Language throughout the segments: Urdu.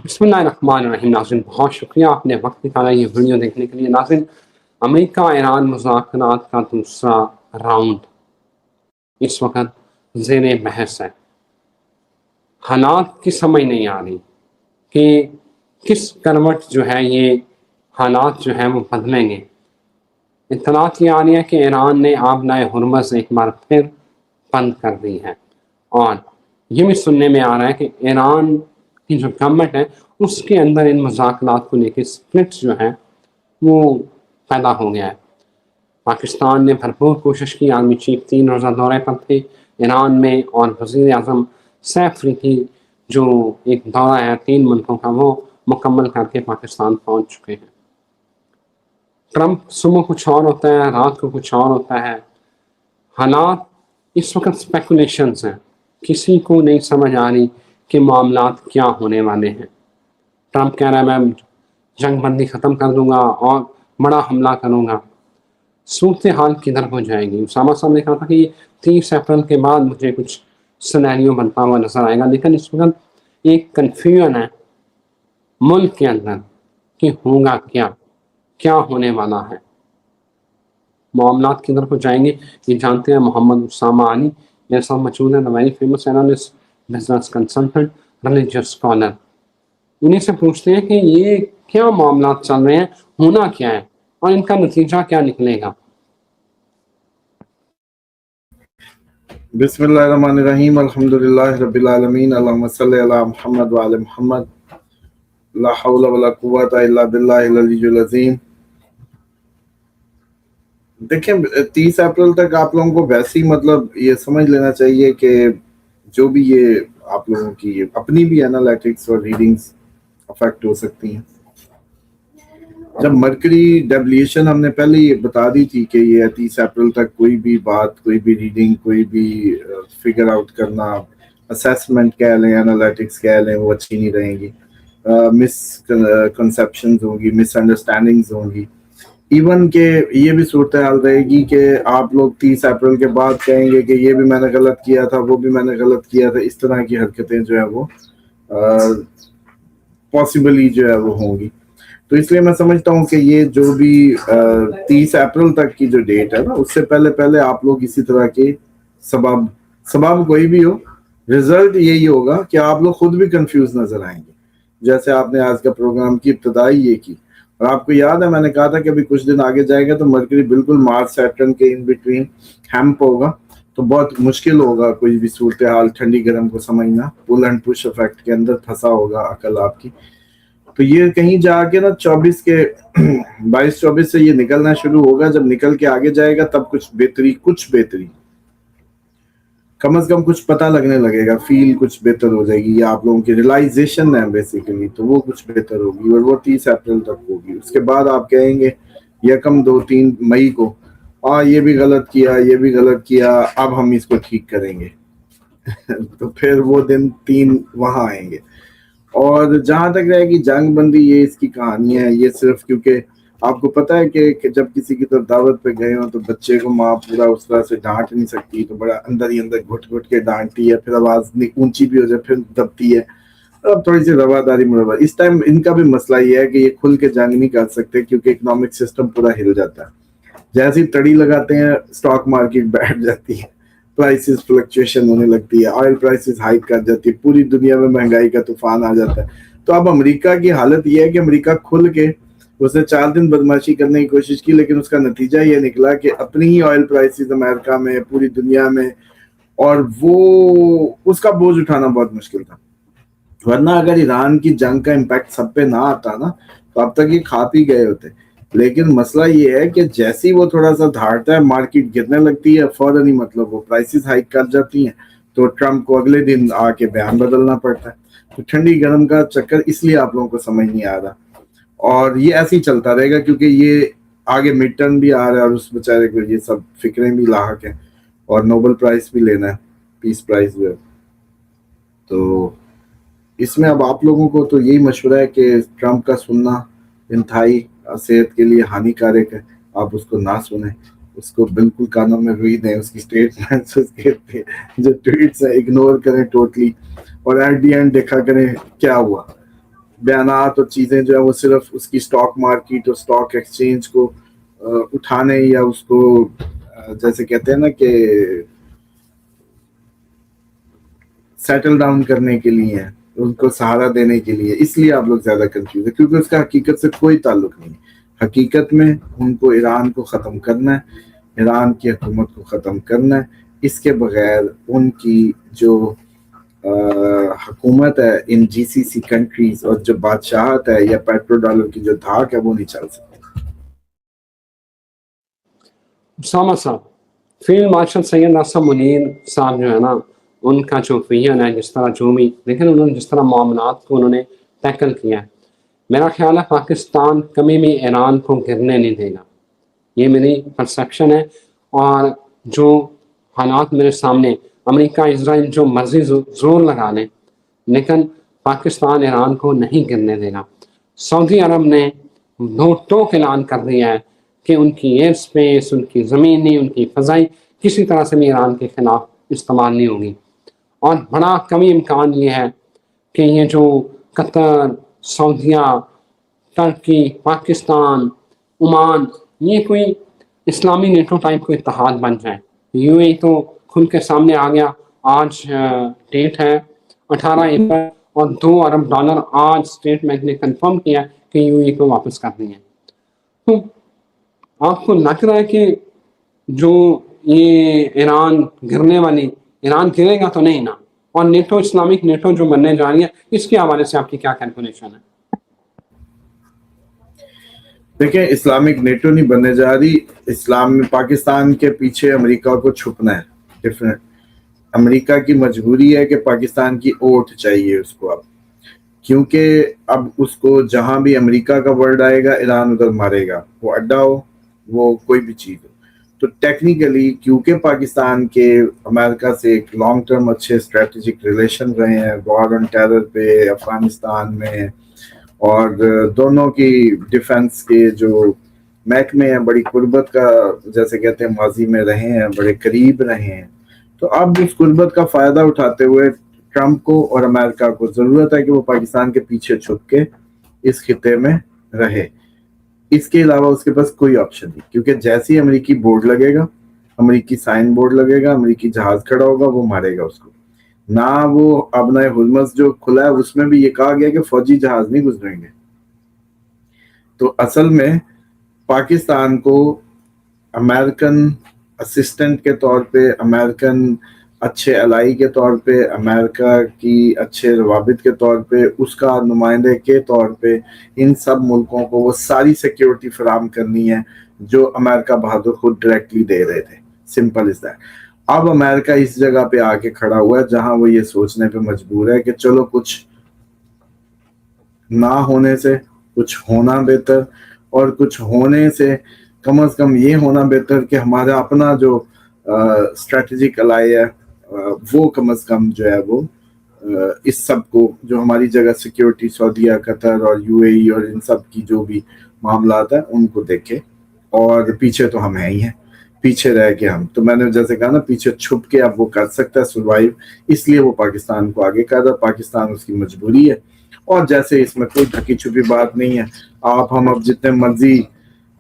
بسم اللہ الرحمن الرحیم. ناظرین بہت شکریہ آپ نے وقت نکالا یہ ویڈیو دیکھنے کے لیے. ناظرین امریکہ ایران مذاکرات کا دوسرا راؤنڈ اس وقت زیر بحث ہے. حالات کی سمجھ نہیں آ رہی کہ کس کروٹ جو ہے یہ حالات جو ہے وہ بدلیں گے. اطلاعات یہ آ رہی ہے کہ ایران نے آبنائے ہرمز ایک بار پھر بند کر دی ہے، اور یہ بھی سننے میں آ رہا ہے کہ ایران کی جو گورنمنٹ ہے اس کے اندر ان مذاکرات کو لے کے سپلٹ جو ہے وہ پیدا ہو گیا ہے. پاکستان نے بھرپور کوشش کی. آرمی چیف 3 روزہ دورے پر تھے ایران میں، اور وزیر اعظم سیف افریدی جو ایک دورہ ہے 3 ملکوں کا وہ مکمل کر کے پاکستان پہنچ چکے ہیں. ٹرمپ صبح کچھ اور ہوتا ہے، رات کو کچھ اور ہوتا ہے. حالات اس وقت اسپیکولیشنز ہیں، کسی کو نہیں سمجھ آ رہی کہ معاملات کیا ہونے والے ہیں. ٹرمپ کہہ رہا ہے میں جنگ بندی ختم کر دوں گا اور بڑا حملہ کروں گا. صورتحال کدھر ہو جائے گی؟ اسامہ صاحب نے کہا تھا کہ 30 اپریل کے بعد مجھے کچھ سینیریو بنتا ہوا نظر آئے گا، لیکن اس وقت ایک کنفیوژن ہے ملک کے اندر کہ ہوگا کیا ہونے والا ہے، معاملات کدھر کو جائیں گے یہ جانتے ہیں. محمد اسامہ علی میرے ساتھ موجود ہیں، very famous analyst, business consultant, religious scholar. انہیں سے پوچھتے ہیں کہ یہ کیا معاملات چل رہے ہیں، ہونا کیا ہے اور ان کا نتیجہ کیا نکلے گا. بسم اللہ الرحمن الرحیم. الحمدللہ رب العالمین. اللہم صلی علی محمد وعلی محمد. لا حول ولا قوت الا باللہ العلی العظیم. دیکھیں 30 اپریل تک آپ لوگوں کو ویسے ہی مطلب یہ سمجھ لینا چاہیے کہ جو بھی یہ آپ لوگوں کی اپنی بھی انالیٹکس اور ریڈنگز افیکٹ ہو سکتی ہیں. جب مرکری ڈیولیشن ہم نے پہلے یہ بتا دی تھی کہ یہ 30 اپریل تک کوئی بھی بات، کوئی بھی ریڈنگ، کوئی بھی فگر آؤٹ کرنا، اسیسمنٹ کہہ لیں، انالیٹکس کہہ لیں، وہ اچھی نہیں رہیں گی. مس کنسیپشنز ہوں گی، مس انڈرسٹینڈنگز ہوں گی. ایون کہ یہ بھی صورتحال رہے گی کہ آپ لوگ 30 اپریل کے بعد کہیں گے کہ یہ بھی میں نے غلط کیا تھا، وہ بھی میں نے غلط کیا تھا. اس طرح کی حرکتیں جو ہے وہ پاسبلی جو ہے وہ ہوں گی. تو اس لیے میں سمجھتا ہوں کہ یہ جو بھی 30 اپریل تک کی جو ڈیٹ ہے نا، اس سے پہلے آپ لوگ اسی طرح کے سبب کوئی بھی ہو، رزلٹ یہی ہوگا کہ آپ لوگ خود بھی کنفیوز نظر آئیں گے. جیسے آپ نے آج کا پروگرام کی ابتدائی یہ کی، اور آپ کو یاد ہے میں نے کہا تھا کہ ابھی کچھ دن آگے جائے گا تو مرکری بالکل مارس سیٹرن کے ان بٹوین ہیمپ ہوگا، تو بہت مشکل ہوگا کوئی بھی صورتحال ٹھنڈی گرم کو سمجھنا. پل اینڈ پش افیکٹ کے اندر پھنسا ہوگا عقل آپ کی. تو یہ کہیں جا کے نا 22-24 سے یہ نکلنا شروع ہوگا. جب نکل کے آگے جائے گا تب کچھ بہتری کم از کم کچھ پتہ لگنے لگے گا، فیل کچھ بہتر ہو جائے گی. یا آپ لوگوں کی ریلائزیشن ہے بیسیکلی، تو وہ کچھ بہتر ہوگی، اور وہ 30 اپریل تک ہوگی. اس کے بعد آپ کہیں گے 1, 2, 3 مئی کو یہ بھی غلط کیا، اب ہم اس کو ٹھیک کریں گے. تو پھر وہ دن 3 وہاں آئیں گے. اور جہاں تک رہے گی جنگ بندی، یہ اس کی کہانی ہے. یہ صرف کیونکہ آپ کو پتہ ہے کہ جب کسی کی طرف دعوت پہ گئے ہوں تو بچے کو ماں پورا اس طرح سے ڈانٹ نہیں سکتی، تو بڑا اندر ہی اندر گھٹ کے ڈانٹتی ہے، پھر آواز اونچی بھی ہو جائے پھر دبتی ہے. اب تھوڑی سی رواداری مربع. اس ٹائم ان کا بھی مسئلہ یہ ہے کہ یہ کھل کے جنگ نہیں کر سکتے کیونکہ اکنامک سسٹم پورا ہل جاتا ہے. جیسے ہی تڑی لگاتے ہیں اسٹاک مارکیٹ بیٹھ جاتی ہے، پرائسز فلکچویشن ہونے لگتی ہے، آئل پرائسز ہائیک کر جاتی ہے، پوری دنیا میں مہنگائی کا طوفان آ جاتا ہے. تو اب امریکہ کی حالت یہ ہے کہ امریکہ کھل کے اس نے 4 دن بدماشی کرنے کی کوشش کی، لیکن اس کا نتیجہ یہ نکلا کہ اپنی ہی آئل پرائسز امریکہ میں، پوری دنیا میں، اور وہ اس کا بوجھ اٹھانا بہت مشکل تھا. ورنہ اگر ایران کی جنگ کا امپیکٹ سب پہ نہ آتا نا تو اب تک یہ کھا پی گئے ہوتے. لیکن مسئلہ یہ ہے کہ جیسے ہی وہ تھوڑا سا دھاڑتا ہے مارکیٹ گرنے لگتی ہے، فوراً ہی مطلب وہ پرائسز ہائیک کر جاتی ہیں، تو ٹرمپ کو اگلے دن آ کے بیان بدلنا پڑتا ہے. تو ٹھنڈی گرم کا چکر اس لیے آپ لوگوں کو سمجھ نہیں آ رہا، اور یہ ایسے ہی چلتا رہے گا کیونکہ یہ آگے مڈ ٹرم بھی آ رہا ہے اور اس بیچارے کو یہ سب فکریں بھی لاحق ہیں، اور نوبل پرائز بھی لینا ہے، پیس پرائز جو ہے. تو اس میں اب آپ لوگوں کو تو یہی مشورہ ہے کہ ٹرمپ کا سننا انتہائی صحت کے لیے ہانی کارک ہے. آپ اس کو نہ سنیں، اس کو بالکل کانوں میں روئی دیں، اس کی اسٹیٹمنٹس، اس کے جو ٹویٹس ہیں اگنور کریں ٹوٹلی، اور ایٹ دی اینڈ دیکھا کریں کیا ہوا. بیانات اور چیزیں جو ہے وہ صرف اس کی اسٹاک مارکیٹ اور اسٹاک ایکسچینج کو اٹھانے یا اس کو جیسے کہتے ہیں نا کہ سیٹل ڈاؤن کرنے کے لیے ہیں، ان کو سہارا دینے کے لیے، اس لیے آپ لوگ زیادہ کنفیوز ہیں، کیونکہ اس کا حقیقت سے کوئی تعلق نہیں ہے۔ حقیقت میں ان کو ایران کو ختم کرنا ہے، ایران کی حکومت کو ختم کرنا ہے، اس کے بغیر ان کی جو حکومت ہے ان جی سی سی کنٹریز اور جو بادشاہت ہے یا پیٹرو ڈالر کی جو دھاک ہے وہ نہیں چل سکتی۔ اسامہ صاحب، فیلڈ مارشل سید ناصر منیر صاحب جو ہے نا، ان کا جو ویژن ہے، جس طرح جو بھی لیکن انہوں نے جس طرح معاملات کو انہوں نے ٹیکل کیا ہے، میرا خیال ہے پاکستان کبھی بھی ایران کو گرنے نہیں دے گا، یہ میری پرسیپشن ہے۔ اور جو حالات میرے سامنے، امریکہ اسرائیل جو مرضی زور لگا لیں، لیکن پاکستان ایران کو نہیں گرنے دے گا۔ سعودی عرب نے دو ٹوک اعلان کر دیا ہے کہ ان کی ایئر سپیس، ان کی زمینی، ان کی فضائی کسی طرح سے بھی ایران کے خلاف استعمال نہیں ہوگی۔ اور بڑا کمی امکان یہ ہے کہ یہ جو قطر، سعودیہ، ترکی، پاکستان، عمان، یہ کوئی اسلامی نیٹو ٹائپ کو اتحاد بن جائے۔ یو اے تو کھل کے سامنے آ گیا، آج ڈیٹ ہے 18 اپریل اور $2 ارب آج اسٹیٹمنٹ نے کنفرم کیا کہ یو اے کو واپس کر دیں گے۔ تو آپ کو لگ رہا ہے کہ جو یہ ایران گرنے والی، ایران گرے گا تو نہیں نا؟ اور نیٹو، اسلامک نیٹو جو بننے جا رہی ہے، اس کے حوالے سے آپ کی کیا کیلکولیشن ہے؟ دیکھیں، اسلامک نیٹو نہیں بننے جا رہی، اسلام میں پاکستان کے پیچھے امریکہ کو چھپنا ہے، ڈفرینٹ۔ امریکہ کی مجبوری ہے کہ پاکستان کی اوٹ چاہیے اس کو اب، کیونکہ اب اس کو جہاں بھی امریکہ کا ورڈ آئے گا ایران ادھر مارے گا، وہ اڈا ہو، وہ کوئی بھی چیز ہو۔ تو ٹیکنیکلی کیونکہ پاکستان کے امریکہ سے ایک لانگ ٹرم اچھے اسٹریٹجک ریلیشن رہے ہیں، وار آن ٹیرر پہ افغانستان میں، اور دونوں کی ڈیفنس کے جو محکمے ہیں بڑی قربت کا جیسے کہتے ہیں ماضی میں رہے ہیں، بڑے قریب رہے ہیں۔ تو اب اس قربت کا فائدہ اٹھاتے ہوئے ٹرمپ کو اور امریکہ کو ضرورت ہے کہ وہ پاکستان کے پیچھے چھپ کے اس خطے میں رہے، اس کے علاوہ اس کے پاس کوئی آپشن نہیں، کیونکہ جیسے ہی امریکی بورڈ لگے گا، امریکی سائن بورڈ لگے گا، امریکی جہاز کھڑا ہوگا، وہ مارے گا اس کو۔ نہ وہ ابنا ہرمز جو کھلا ہے اس میں بھی یہ کہا گیا کہ فوجی جہاز نہیں گزریں گے۔ تو اصل میں پاکستان کو امریکن اسسٹنٹ کے طور پہ، امریکن اچھے الائی کے طور پہ، امریکہ کی اچھے روابط کے طور پہ، اس کا نمائندے کے طور پہ ان سب ملکوں کو وہ ساری سیکیورٹی فراہم کرنی ہے جو امریکہ بہادر خود ڈائریکٹلی دے رہے تھے، سمپل از دیٹ۔ اب امریکہ اس جگہ پہ آ کے کھڑا ہوا ہے جہاں وہ یہ سوچنے پہ مجبور ہے کہ چلو کچھ نہ ہونے سے کچھ ہونا بہتر، اور کچھ ہونے سے کم از کم یہ ہونا بہتر کہ ہمارا اپنا جو اسٹریٹجک الائی ہے وہ کم از کم جو ہے وہ اس سب کو جو ہماری جگہ سیکیورٹی، سعودیہ، قطر اور یو اے ای اور ان سب کی جو بھی معاملات ہیں ان کو دیکھے۔ اور پیچھے تو ہم ہیں ہی ہیں، پیچھے رہ کے ہم تو میں نے جیسے کہا نا پیچھے چھپ کے اب وہ کر سکتا ہے سروائیو، اس لیے وہ پاکستان کو آگے کر رہا، پاکستان اس کی مجبوری ہے۔ اور جیسے اس میں کوئی ڈھکی چھپی بات نہیں ہے، آپ ہم اب جتنے مرضی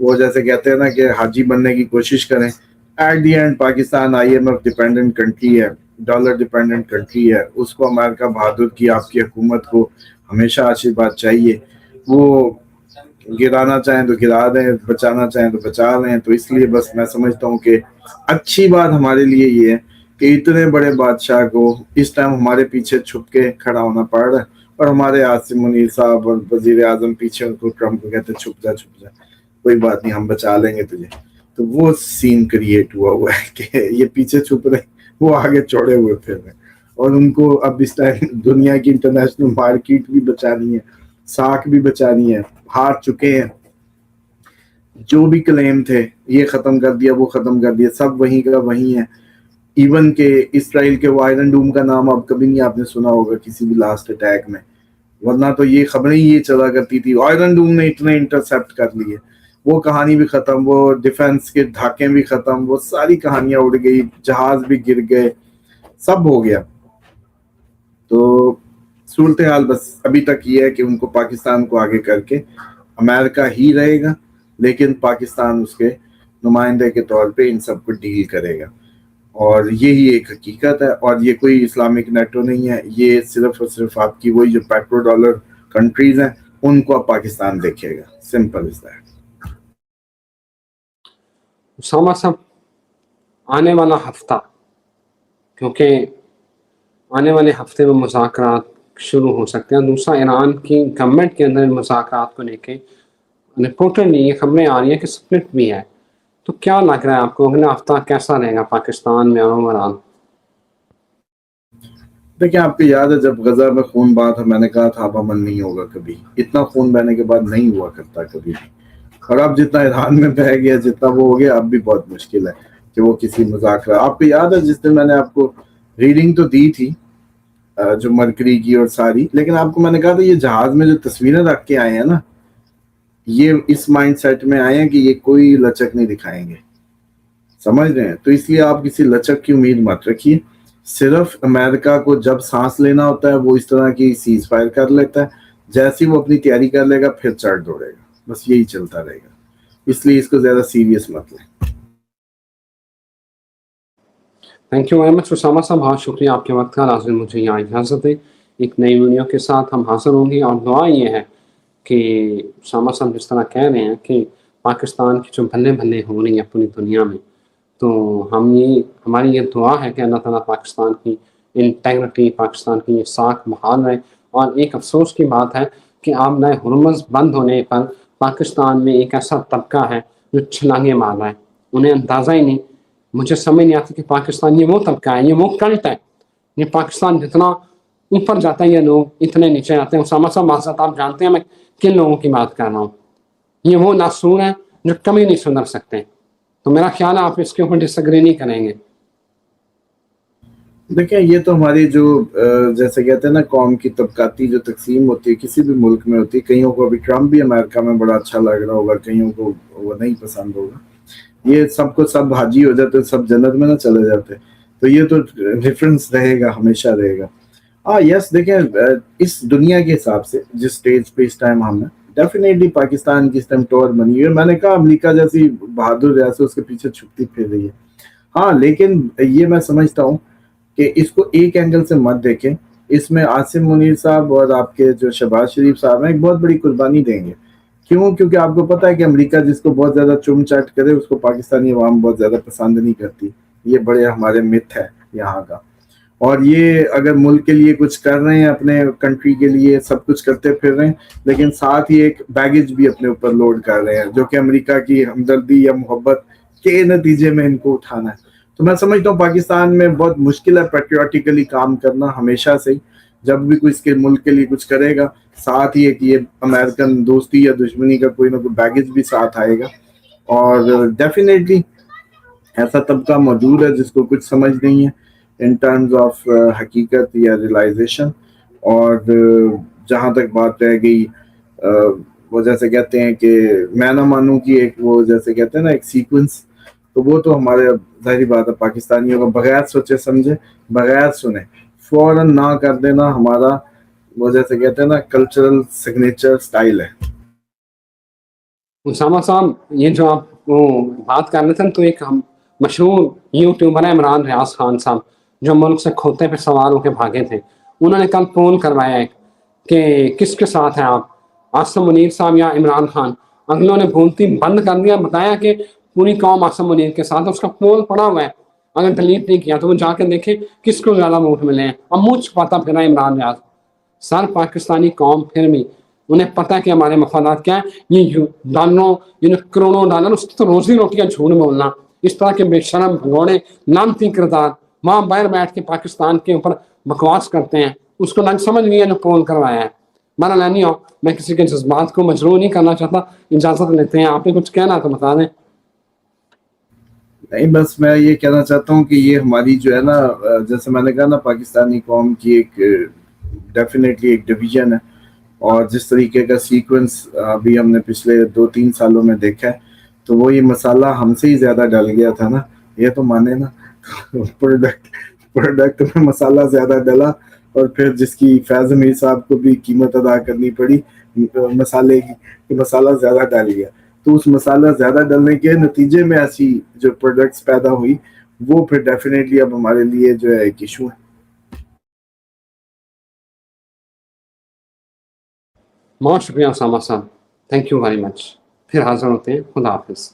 وہ جیسے کہتے ہیں نا کہ حاجی بننے کی کوشش کریں، at the end Pakistan I M F dependent country ہے، ڈالر ڈیپینڈنٹ کنٹری ہے، اس کو امریکہ بہادر کی آپ کی حکومت کو ہمیشہ آشیرواد چاہیے، وہ گرانا چاہیں تو گرا دیں، بچانا چاہیں تو بچا لیں۔ تو اس لیے بس میں سمجھتا ہوں کہ اچھی بات ہمارے لیے یہ ہے کہ اتنے بڑے بادشاہ کو اس ٹائم ہمارے پیچھے چھپ کے کھڑا ہونا پڑ رہا ہے، اور ہمارے عاصم منیر صاحب اور وزیر اعظم پیچھے ان کو ٹرمپ کو کہتے ہیں چھپ جا چھپ جا، کوئی بات نہیں ہم بچا لیں گے تجھے۔ تو وہ سین کریٹ ہوا ہے کہ یہ پیچھے چھپ رہے، وہ آگے چوڑے ہوئے پھر رہے، اور ان کو اب اس ٹائم دنیا کی انٹرنیشنل مارکیٹ بھی بچانی ہے، ساکھ بھی بچانی ہے، ہار چکے ہیں، جو بھی کلیم تھے یہ ختم کر دیا، وہ ختم کر دیا، سب وہیں کا وہیں ہے۔ ایون کہ اسرائیل کے وہ آئرن ڈوم کا نام اب کبھی نہیں آپ نے سنا ہوگا کسی بھی لاسٹ اٹیک میں، ورنہ تو یہ خبریں یہ چلا کرتی تھی آئرن ڈوم نے اتنے انٹرسیپٹ کر لیے، وہ کہانی بھی ختم، وہ ڈیفنس کے دھاکے بھی ختم، وہ ساری کہانیاں اڑ گئی، جہاز بھی گر گئے، سب ہو گیا۔ تو صورتحال بس ابھی تک یہ ہے کہ ان کو پاکستان کو آگے کر کے امریکہ ہی رہے گا، لیکن پاکستان اس کے نمائندے کے طور پہ ان سب کو ڈیل کرے گا، اور یہی ایک حقیقت ہے۔ اور یہ کوئی اسلامک نیٹو نہیں ہے، یہ صرف اور صرف آپ کی وہی جو پیٹرو ڈالر کنٹریز ہیں ان کو اب پاکستان دیکھے گا، سمپل از دیٹ۔ اسامہ صاحب، آنے والا ہفتہ، کیونکہ آنے والے ہفتے میں مذاکرات شروع ہو سکتے ہیں، دوسرا ایران کی گورنمنٹ کے اندر مذاکرات کو لے کے رپورٹڈلی یہ خبریں آ رہی ہیں کہ سپلٹ بھی ہے، تو کیا لگ رہا ہے آپ کو اگلا ہفتہ کیسا رہے گا پاکستان میں اور اوورآل؟ دیکھیں، آپ کو یاد ہے جب غزہ میں خون بہا تھا، میں نے کہا تھا اب امن نہیں ہوگا کبھی، اتنا خون بہنے کے بعد نہیں ہوا کرتا کبھی بھی، اور اب جتنا ایران میں بہ گیا، جتنا وہ ہو گیا، اب بھی بہت مشکل ہے کہ وہ کسی مذاکرہ۔ آپ کو یاد ہے جس دن میں نے آپ کو ریڈنگ تو دی تھی جو مرکری کی اور ساری، لیکن آپ کو میں نے کہا تھا یہ جہاز میں جو تصویریں رکھ کے آئے ہیں نا، یہ اس مائنڈ سیٹ میں آئے ہیں کہ یہ کوئی لچک نہیں دکھائیں گے، سمجھ رہے ہیں؟ تو اس لیے آپ کسی لچک کی امید مت رکھیے، صرف امریکہ کو جب سانس لینا ہوتا ہے وہ اس طرح کی سیز فائر کر لیتا ہے، جیسے وہ اپنی تیاری کر لے گا پھر چڑھ دوڑے گا، بس یہی چلتا رہے گا، اس لیے اس کو زیادہ سیریس مت لیں۔ Thank you very much Osama صاحب، بہت شکریہ آپ کے وقت کا۔ ناظرین مجھے یہاں اجازت ہے، ایک نئی ویڈیو کے ساتھ ہم حاضر ہوں گے، اور دعا یہ ہے کہ اسامہ صاحب جس طرح کہہ رہے ہیں کہ پاکستان کی جو بھلے بھلے ہو رہی ہیں پوری دنیا میں، تو ہماری یہ دعا ہے کہ اللہ تعالیٰ پاکستان کی انٹیگریٹی، پاکستان کی یہ ساکھ بحال رہے۔ اور ایک افسوس کی بات ہے کہ آبنہ ہرمز بند ہونے پر پاکستان میں ایک ایسا طبقہ ہے جو چھلانگیں مار رہا ہے، انہیں اندازہ ہی نہیں، مجھے سمجھ نہیں آتی کہ پاکستان یہ وہ طبقہ ہے، یہ وہ کلٹ ہے، یہ پاکستان جتنا اوپر جاتا ہے یہ لوگ اتنے نیچے آتے ہیں۔ اسامہ صاحب معذرت، آپ جانتے ہیں میں کن لوگوں کی بات کر رہا ہوں، یہ وہ ناسور ہیں جو کبھی نہیں سدھر سکتے، تو میرا خیال ہے آپ اس کے اوپر ڈس ایگری نہیں کریں گے۔ دیکھیں، یہ تو ہماری جو جیسے کہتے ہیں نا قوم کی طبقاتی جو تقسیم ہوتی ہے کسی بھی ملک میں ہوتی ہے، کئیوں کو ابھی ٹرمپ بھی امریکہ میں بڑا اچھا لگ رہا ہوگا، کئیوں کو وہ نہیں پسند ہوگا، یہ سب کو سب حاجی ہو جاتے، سب جنت میں نہ چلے جاتے، تو یہ تو ڈفرینس رہے گا، ہمیشہ رہے گا۔ یس، دیکھیں اس دنیا کے حساب سے جس سٹیج پہ اس ٹائم ہم ہیں، ڈیفینیٹلی پاکستان کی اس ٹائم ٹور بنی ہوئی ہے، میں نے کہا امریکہ جیسی بہادر ریاست اس کے پیچھے چھپتی پھر رہی ہے۔ لیکن یہ میں سمجھتا ہوں کہ اس کو ایک اینگل سے مت دیکھیں، اس میں عاصم منیر صاحب اور آپ کے جو شہباز شریف صاحب ہیں ایک بہت بڑی قربانی دیں گے۔ کیوں؟ کیونکہ آپ کو پتہ ہے کہ امریکہ جس کو بہت زیادہ چم چاٹ کرے اس کو پاکستانی عوام بہت زیادہ پسند نہیں کرتی، یہ بڑے ہمارے مت ہے یہاں کا، اور یہ اگر ملک کے لیے کچھ کر رہے ہیں، اپنے کنٹری کے لیے سب کچھ کرتے پھر رہے ہیں، لیکن ساتھ ہی ایک بیگیج بھی اپنے اوپر لوڈ کر رہے ہیں جو کہ امریکہ کی ہمدردی یا محبت کے نتیجے میں ان کو اٹھانا ہے۔ تو میں سمجھتا ہوں پاکستان میں بہت مشکل ہے پیٹریوٹیکلی کام کرنا ہمیشہ سے ہی، جب بھی کوئی اس کے ملک کے لیے کچھ کرے گا ساتھ ہی ایک یہ امریکن دوستی یا دشمنی کا کوئی نہ کوئی بیگیج بھی ساتھ آئے گا، اور ڈیفینیٹلی ایسا طبقہ موجود ہے جس کو کچھ سمجھ نہیں ہے ان ٹرمز آف حقیقت یا ریلائزیشن، اور جہاں تک بات رہ گئی وہ جیسے کہتے ہیں کہ میں نہ مانوں کی ایک وہ جیسے کہتے ہیں نا ایک سیکوینس، تو وہ تو ہمارے ظاہری بات ہے پاکستانیوں کا بغیر سوچے سمجھے، بغیر سنے فوراً نہ کر دینا ہمارا وہ جیسے کہتے ہیں نا کلچرل سگنیچر سٹائل ہے۔ اسامہ صاحب، یہ جو آپ بات کر رہے تھے تو ایک مشہور یوٹیوبر ہے عمران ریاض خان صاحب، جو ملک سے کھوتے پہ سوار ہو کے بھاگے تھے، انہوں نے کل پول کروایا ہے کہ کس کے ساتھ ہیں آپ، عاصم منیر صاحب یا عمران خان؟ اگلوں نے بولتی بند کر دیا، بتایا کہ پوری قوم عاصم منیر کے ساتھ، اس کا پول پڑا ہوا ہے، اگر ڈیلیٹ نہیں کیا تو وہ جا کے دیکھے کس کو زیادہ ووٹ ملے ہیں، اور منہ چھپاتا پھرا عمران ریاض۔ سر پاکستانی قوم پھر بھی انہیں پتہ ہے کہ ہمارے مفادات کیا ہیں، یہ ڈالروں یعنی کروڑوں ڈالر، اس کی تو روزی روٹی کا جھوٹ بولنا، اس طرح کے بے شرم بھگوڑے لانتی کردار وہاں باہر بیٹھ کے پاکستان کے اوپر بکواس کرتے ہیں، اس کو لگ سمجھ نہیں ہے جو پول کروایا ہے۔ مانا لینی ہو، میں کسی کے جذبات کو مجروح نہیں کرنا چاہتا، اجازت لیتے ہیں، آپ نے کچھ کہنا تو بتا دیں۔ نہیں، بس میں یہ کہنا چاہتا ہوں کہ یہ ہماری جو ہے نا جیسے میں نے کہا نا پاکستانی قوم کی ایک ڈیفینیٹلی ایک ڈویژن ہے، اور جس طریقے کا سیکوینس ابھی ہم نے پچھلے 2-3 سالوں میں دیکھا ہے، تو وہ یہ مسالہ ہم سے ہی زیادہ ڈل گیا تھا نا، یہ تو مانے نا پروڈکٹ میں مسالہ زیادہ ڈلا اور پھر جس کی فیض امیر صاحب کو بھی قیمت ادا کرنی پڑی مسالے کی کہ مسالہ زیادہ ڈال گیا. تو اس مسالہ زیادہ ڈالنے کے نتیجے میں ایسی جو پروڈکٹس پیدا ہوئی وہ پھر ڈیفینیٹلی اب ہمارے لیے جو ہے ایک ایشو ہے. بہت شکریہ اسامہ صاحب, تھینک یو ویری مچ. پھر حاضر ہوتے ہیں. خدا حافظ.